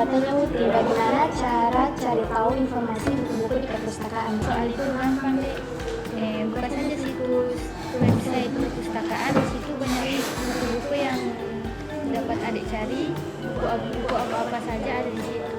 tanya Uti, bagaimana cara cari tahu informasi buku-buku di perpustakaan? Soal itu gampang deh. Buka saja situs website perpustakaan, di situ banyak buku-buku yang dapat adik cari, buku apa-apa saja ada di situ.